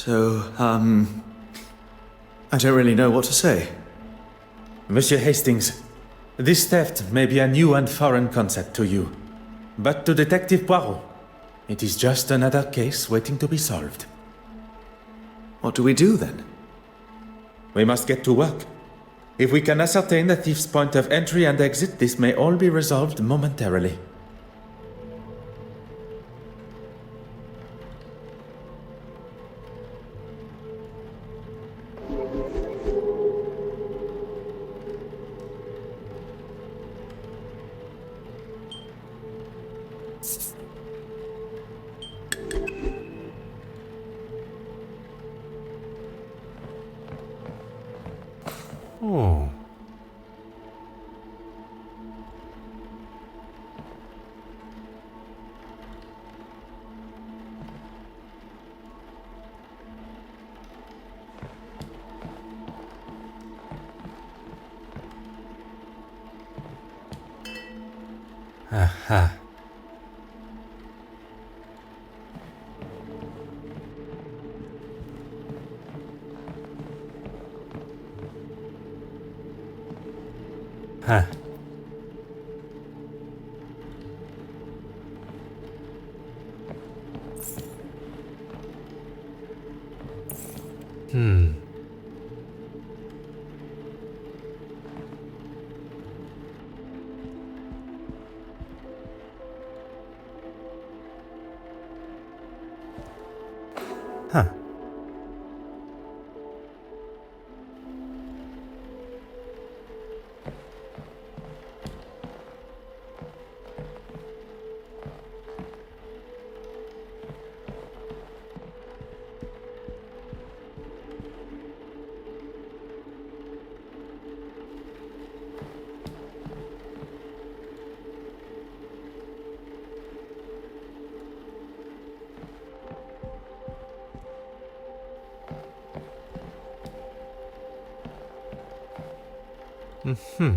I don't really know what to say. Monsieur Hastings, this theft may be a new and foreign concept to you. But to Detective Poirot, it is just another case waiting to be solved. What do we do then? We must get to work. If we can ascertain the thief's point of entry and exit, this may all be resolved momentarily. Oh. Aha. Huh. Hmm. Huh. Mm-hmm.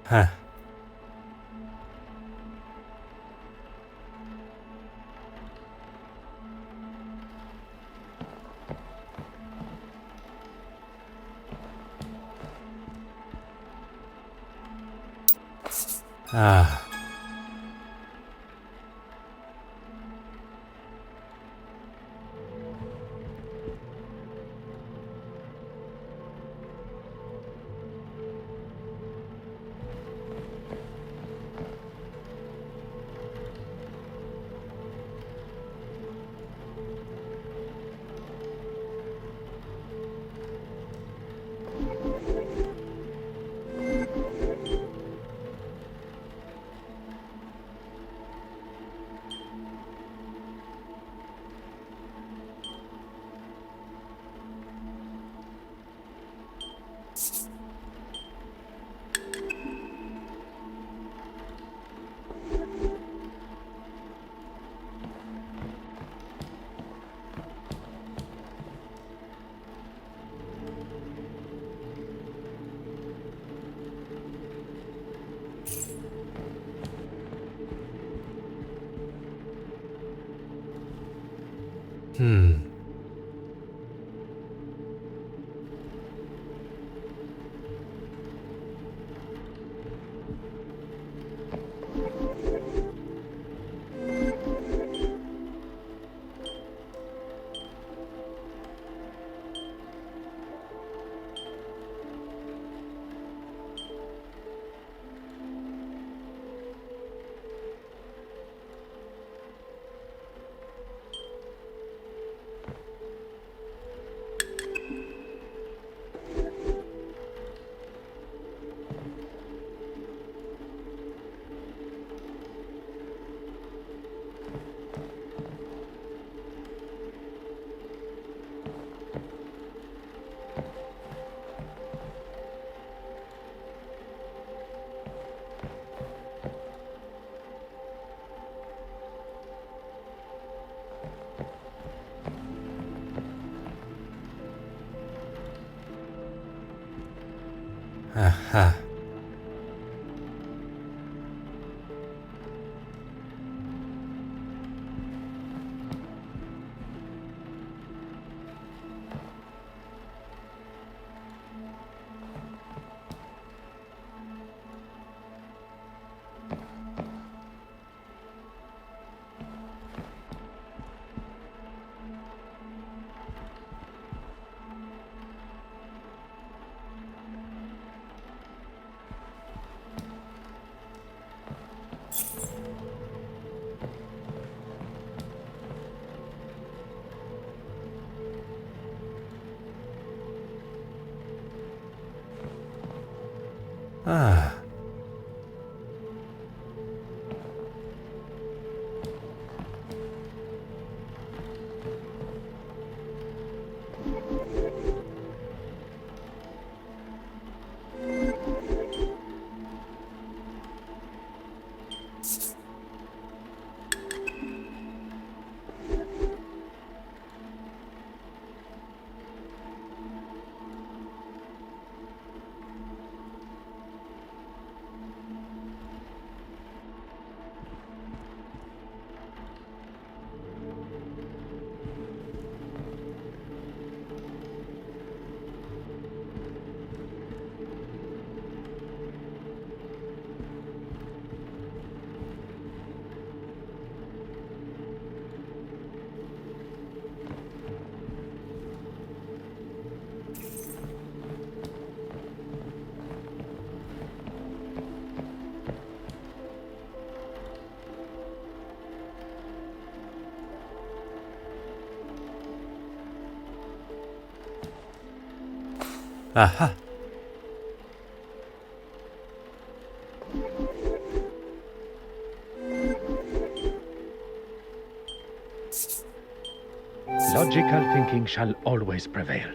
Huh. Ah. Hmm. 아하. 아. 아하. Logical thinking shall always prevail.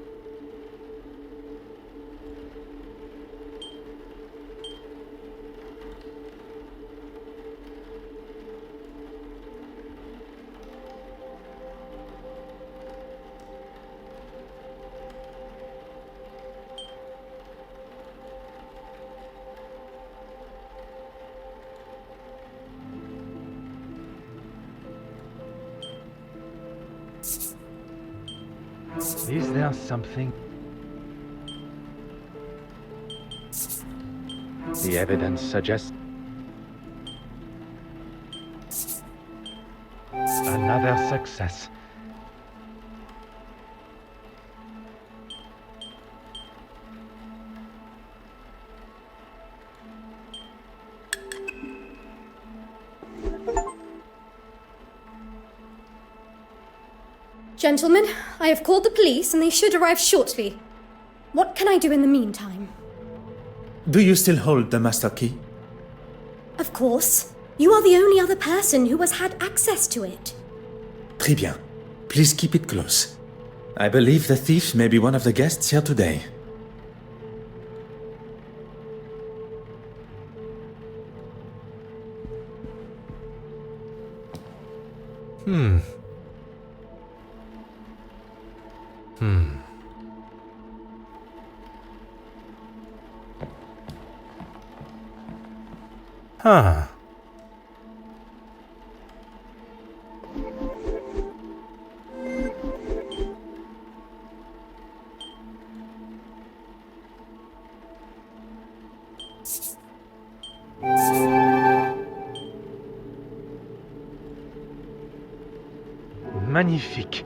Is there something? The evidence suggests another success. Gentlemen, I have called the police and they should arrive shortly. What can I do in the meantime? Do you still hold the master key? Of course. You are the only other person who has had access to it. Très bien. Please keep it close. I believe the thief may be one of the guests here today. 하. Magnifique.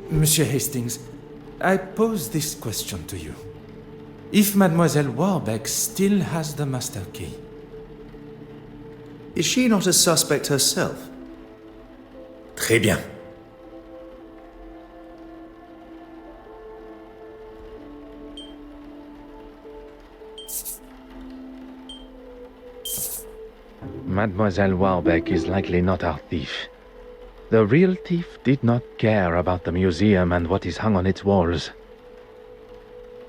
Monsieur Hastings, I pose this question to you. If Mademoiselle Warbeck still has the master key, Is she not a suspect herself? très bien. Mademoiselle Warbeck is likely not our thief. The real thief did not care about the museum and what is hung on its walls.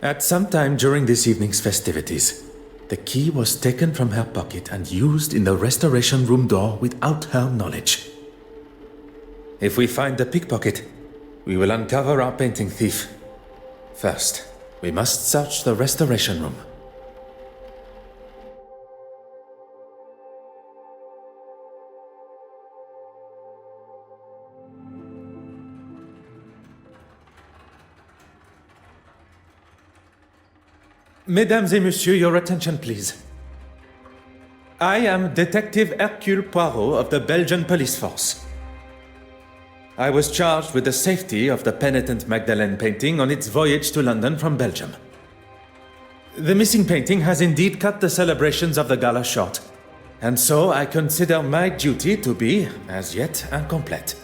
At some time during this evening's festivities, the key was taken from her pocket and used in the restoration room door without her knowledge. If we find the pickpocket, we will uncover our painting thief. First, we must search the restoration room. Mesdames et messieurs, your attention please. I am Detective Hercule Poirot of the Belgian Police Force. I was charged with the safety of the penitent Magdalene painting on its voyage to London from Belgium. The missing painting has indeed cut the celebrations of the gala short, and so I consider my duty to be, as yet, incomplete.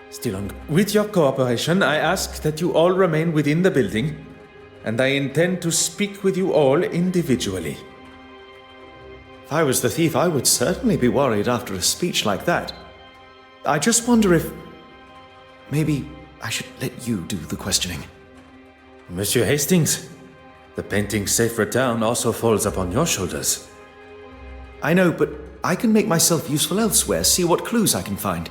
Still, with your cooperation, I ask that you all remain within the building, and I intend to speak with you all individually. If I was the thief, I would certainly be worried after a speech like that. I just wonder if... maybe I should let you do the questioning. Monsieur Hastings, the painting's safe return also falls upon your shoulders. I know, but I can make myself useful elsewhere, see what clues I can find.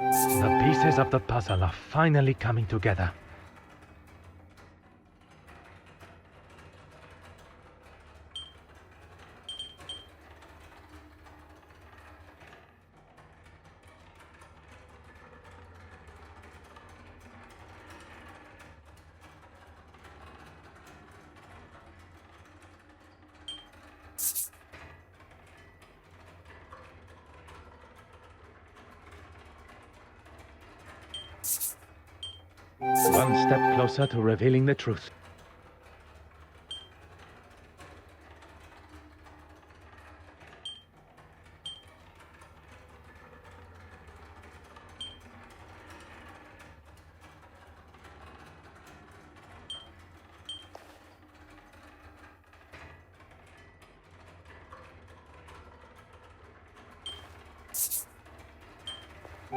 The pieces of the puzzle are finally coming together. One step closer to revealing the truth.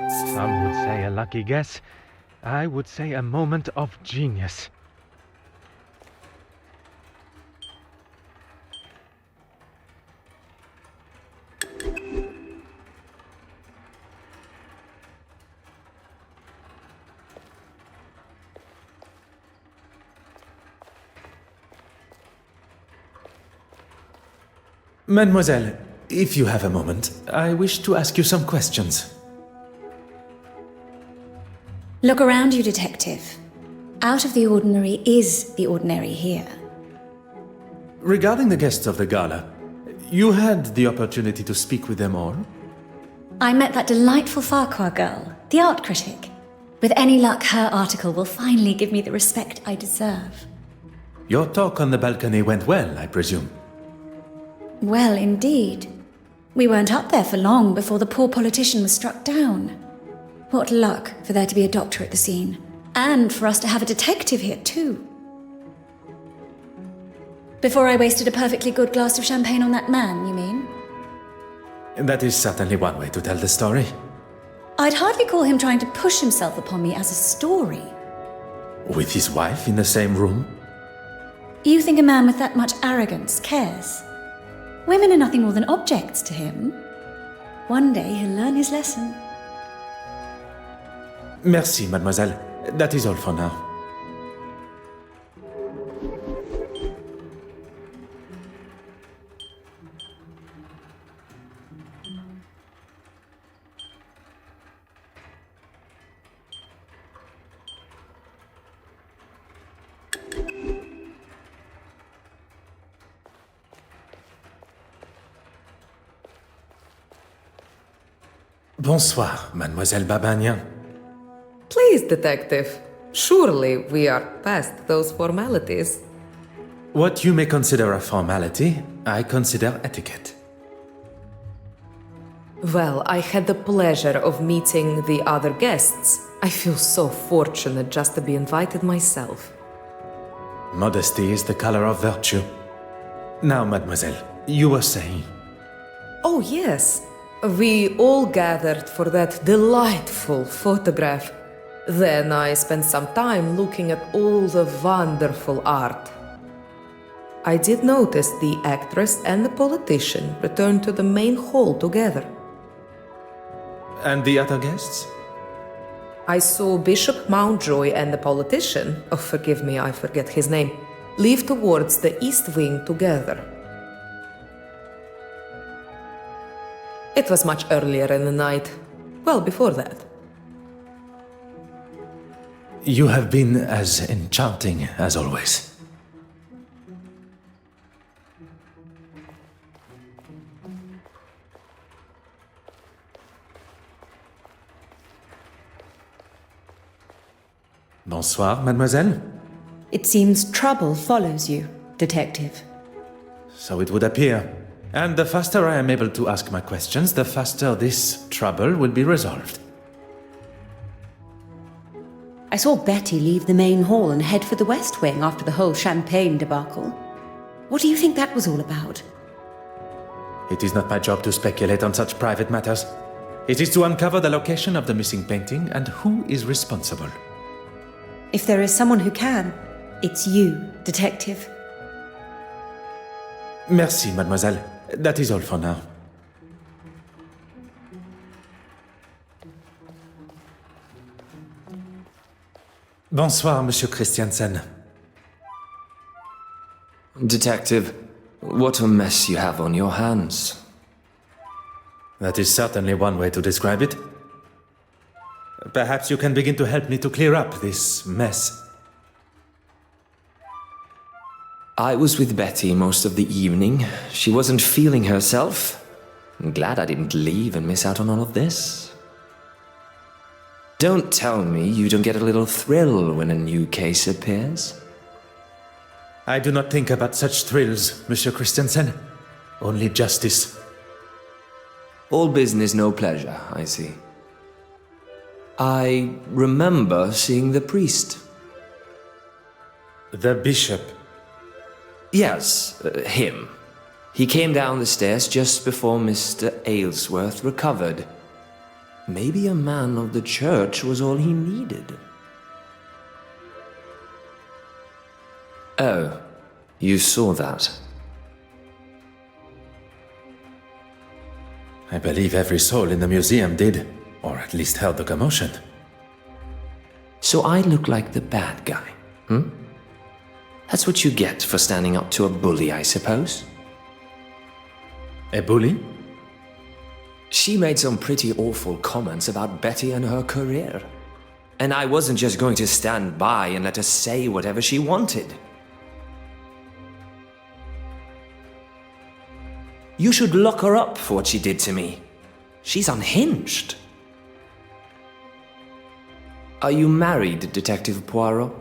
Some would say a lucky guess. I would say a moment of genius. Mademoiselle, if you have a moment, I wish to ask you some questions. Look around you, Detective. Out of the ordinary is the ordinary here. Regarding the guests of the gala, you had the opportunity to speak with them all? I met that delightful Farquhar girl, the art critic. With any luck, her article will finally give me the respect I deserve. Your talk on the balcony went well, I presume. Well, indeed. We weren't up there for long before the poor politician was struck down. What luck for there to be a doctor at the scene. And for us to have a detective here, too. Before I wasted a perfectly good glass of champagne on that man, you mean? That is certainly one way to tell the story. I'd hardly call him trying to push himself upon me as a story. With his wife in the same room? You think a man with that much arrogance cares? Women are nothing more than objects to him. One day he'll learn his lesson. Merci, mademoiselle. That is all for now. Bonsoir, Mademoiselle Babagnan. Please, detective. Surely we are past those formalities. What you may consider a formality, I consider etiquette. Well, I had the pleasure of meeting the other guests. I feel so fortunate just to be invited myself. Modesty is the color of virtue. Now, mademoiselle, you were saying. Oh, yes. We all gathered for that delightful photograph. Then I spent some time looking at all the wonderful art. I did notice the actress and the politician returned to the main hall together. And the other guests? I saw Bishop Mountjoy and the politician, oh, forgive me, I forget his name, leave towards the east wing together. It was much earlier in the night, well before that. You have been as enchanting as always. Bonsoir, mademoiselle. It seems trouble follows you, detective. So it would appear. And the faster I am able to ask my questions, the faster this trouble will be resolved. I saw Betty leave the main hall and head for the West Wing after the whole champagne debacle. What do you think that was all about? It is not my job to speculate on such private matters. It is to uncover the location of the missing painting and who is responsible. If there is someone who can, it's you, detective. Merci, mademoiselle. That is all for now. Bonsoir, Monsieur Christiansen. Detective, what a mess you have on your hands. That is certainly one way to describe it. Perhaps you can begin to help me to clear up this mess. I was with Betty most of the evening. She wasn't feeling herself. I'm glad I didn't leave and miss out on all of this. Don't tell me you don't get a little thrill when a new case appears. I do not think about such thrills, Monsieur Christiansen. Only justice. All business, no pleasure, I see. I remember seeing the priest. The bishop. Yes, him. He came down the stairs just before Mr. Aylesworth recovered. Maybe a man of the church was all he needed. Oh, you saw that. I believe every soul in the museum did, or at least heard the commotion. So I look like the bad guy, hmm? That's what you get for standing up to a bully, I suppose. A bully? She made some pretty awful comments about Betty and her career. And I wasn't just going to stand by and let her say whatever she wanted. You should lock her up for what she did to me. She's unhinged. Are you married, Detective Poirot?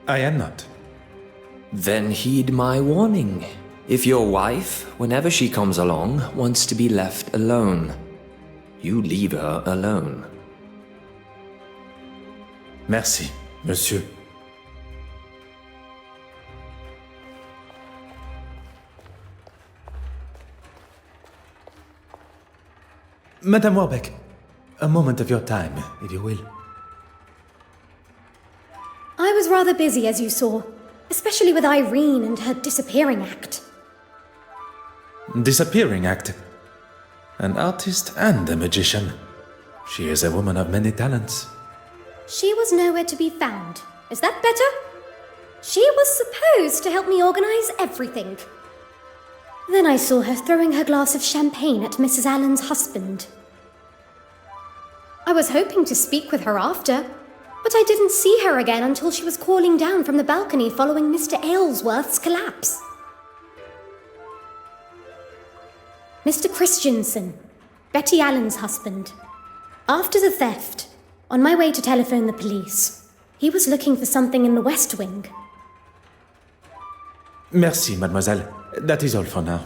I am not. Then heed my warning. If your wife, whenever she comes along, wants to be left alone, you leave her alone. Merci, monsieur. Madame Warbeck, a moment of your time, if you will. I was rather busy, as you saw, especially with Irene and her disappearing act. Disappearing act. An artist and a magician. She is a woman of many talents. She was nowhere to be found. Is that better? She was supposed to help me organize everything. Then I saw her throwing her glass of champagne at Mrs. Allen's husband. I was hoping to speak with her after, but I didn't see her again until she was calling down from the balcony following Mr. Aylesworth's collapse. Mr. Christiansen, Betty Allen's husband. After the theft, on my way to telephone the police, he was looking for something in the West Wing. Merci, mademoiselle. That is all for now.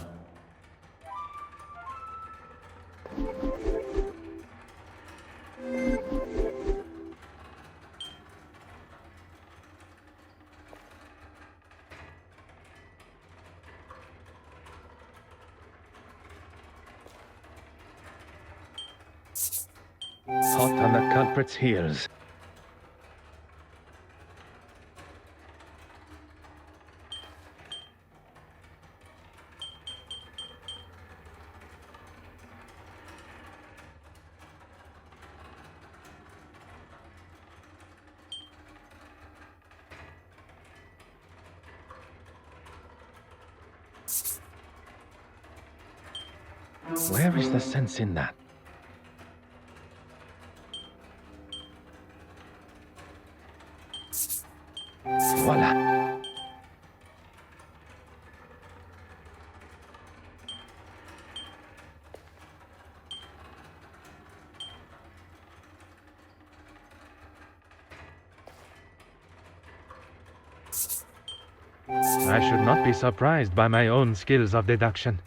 Hot on the culprit's heels. Where is the sense in that? Voila. I should not be surprised by my own skills of deduction.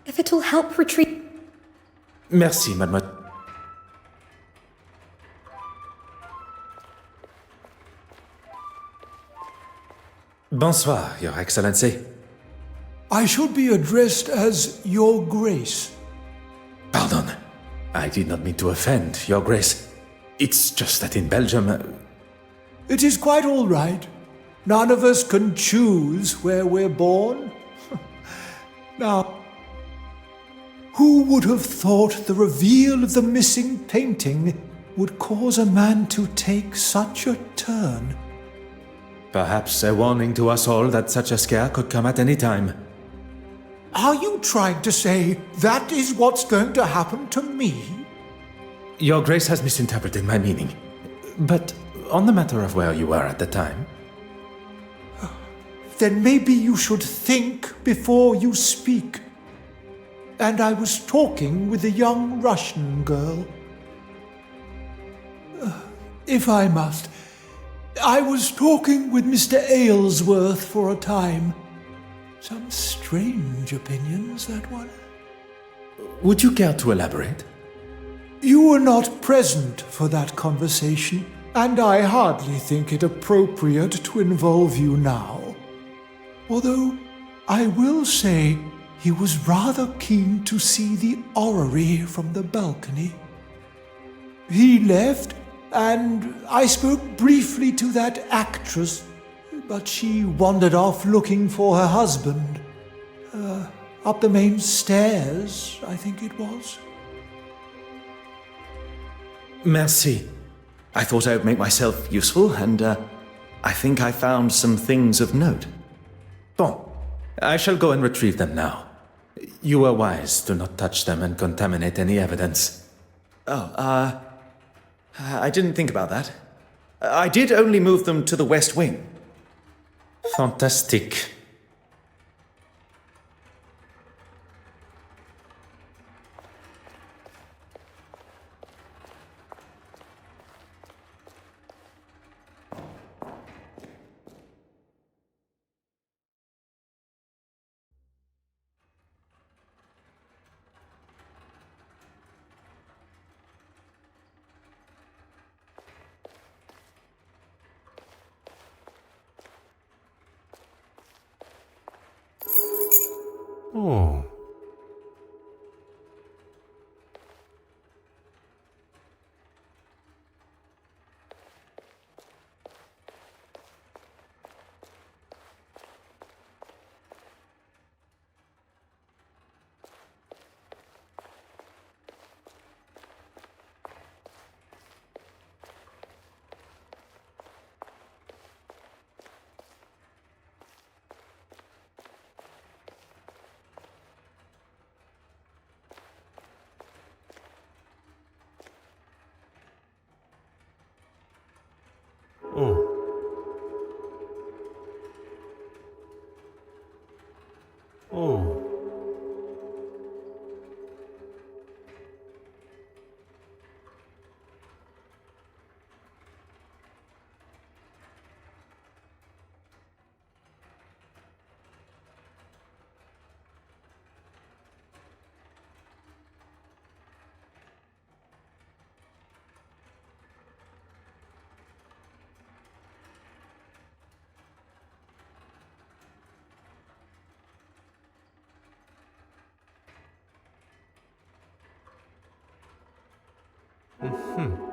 If it'll help retrieve... Merci, mademoiselle. Bonsoir, Your Excellency. I should be addressed as Your Grace. Pardon. I did not mean to offend, Your Grace. It's just that in Belgium... It is quite all right. None of us can choose where we're born. Now, who would have thought the reveal of the missing painting would cause a man to take such a turn? Perhaps a warning to us all that such a scare could come at any time. Are you trying to say that is what's going to happen to me? Your Grace has misinterpreted my meaning. But on the matter of where you were at the time... Then maybe you should think before you speak. And I was talking with a young Russian girl. If I must, I was talking with Mr. Aylesworth for a time. Some strange opinions, that one. Would you care to elaborate? You were not present for that conversation, and I hardly think it appropriate to involve you now. Although, I will say, he was rather keen to see the orrery from the balcony. He left, and I spoke briefly to that actress, but she wandered off looking for her husband. Up the main stairs, I think it was. Merci. I thought I would make myself useful, and I think I found some things of note. Bon, I shall go and retrieve them now. You were wise to not touch them and contaminate any evidence. Oh, I didn't think about that. I did only move them to the West Wing. Fantastique. 아하.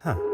하.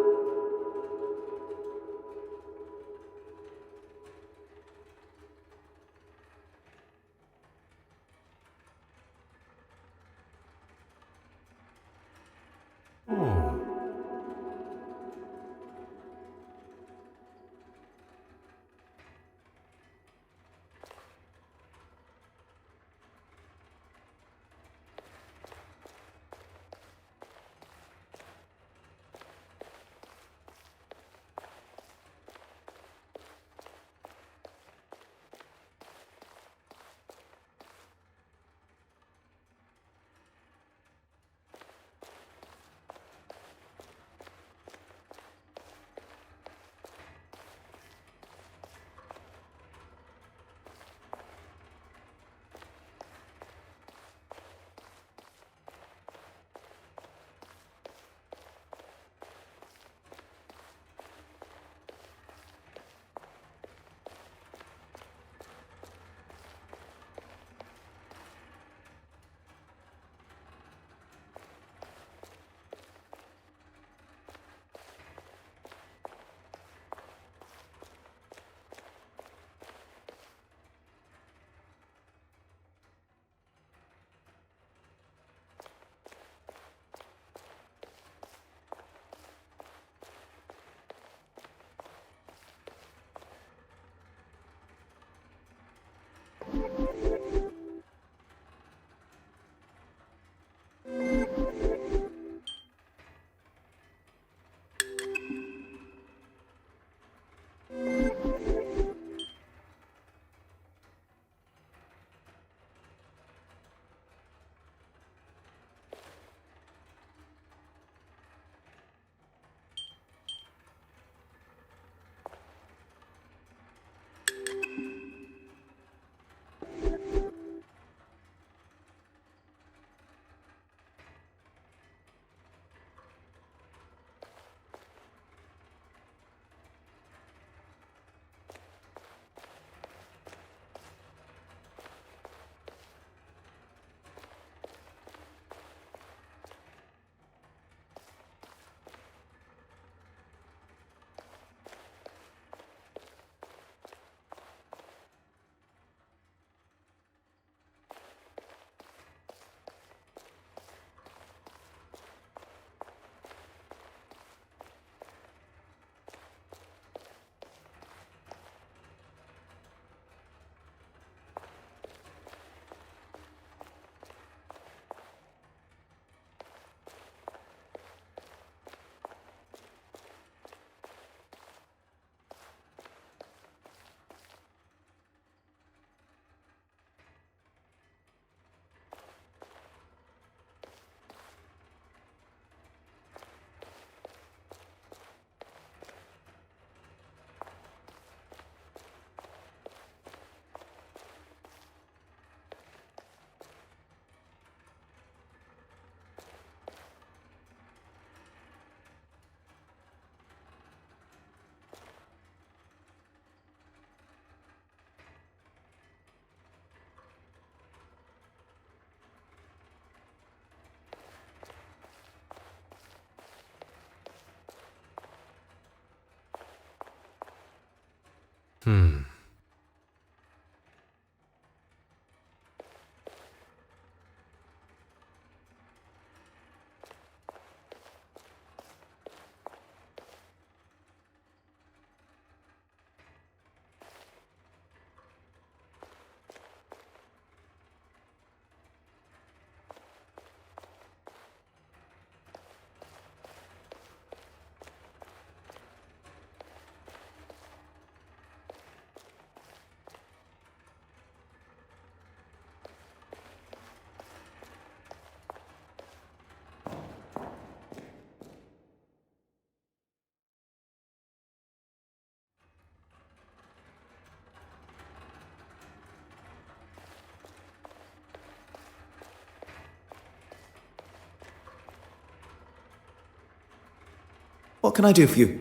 What can I do for you?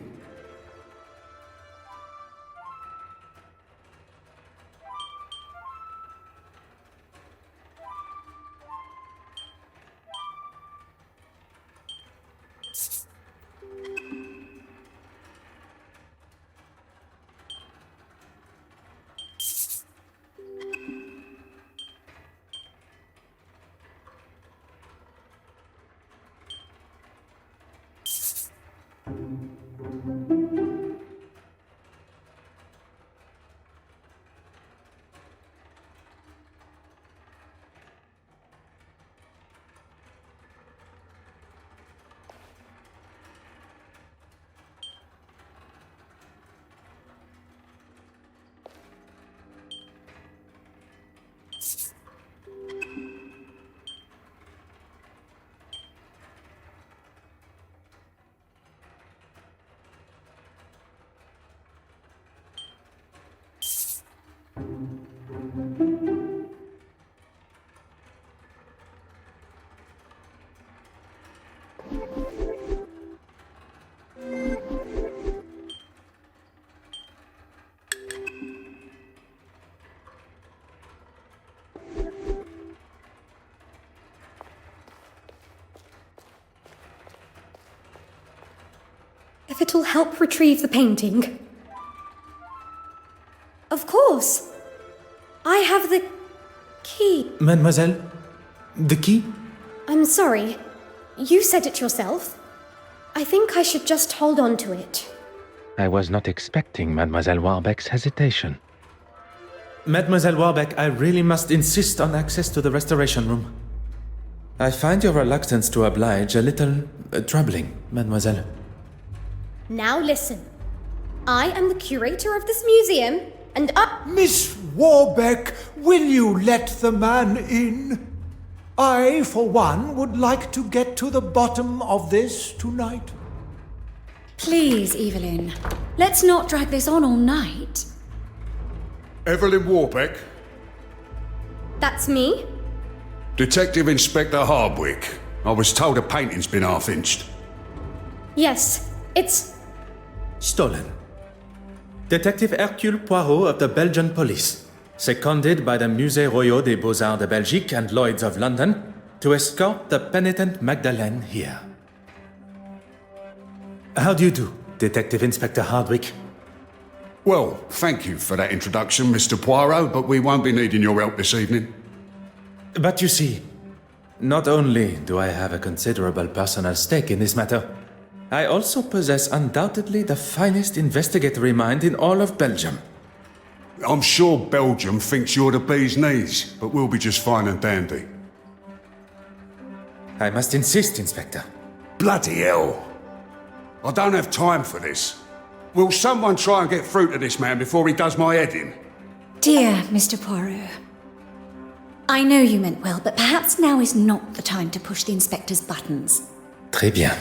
If it'll help retrieve the painting. Of course. I have the key. Mademoiselle, the key? I'm sorry. You said it yourself. I think I should just hold on to it. I was not expecting Mademoiselle Warbeck's hesitation. Mademoiselle Warbeck, I really must insist on access to the restoration room. I find your reluctance to oblige a little troubling, mademoiselle. Now listen. I am the curator of this museum, and I... Miss Warbeck, will you let the man in? I, for one, would like to get to the bottom of this tonight. Please, Evelyn. Let's not drag this on all night. Evelyn Warbeck, That's me? Detective Inspector Hardwick. I was told a painting's been half-inched. Yes, it's... Stolen. Detective Hercule Poirot of the Belgian police, seconded by the Musée Royal des Beaux-Arts de Belgique and Lloyd's of London, to escort the penitent Magdalene here. How do you do, Detective Inspector Hardwick? Well, thank you for that introduction, Mr. Poirot, but we won't be needing your help this evening. But you see, not only do I have a considerable personal stake in this matter, I also possess undoubtedly the finest investigatory mind in all of Belgium. I'm sure Belgium thinks you're the bee's knees, but we'll be just fine and dandy. I must insist, Inspector. Bloody hell! I don't have time for this. Will someone try and get through to this man before he does my head in? Dear Mr. Poirot, I know you meant well, but perhaps now is not the time to push the inspector's buttons. Très bien.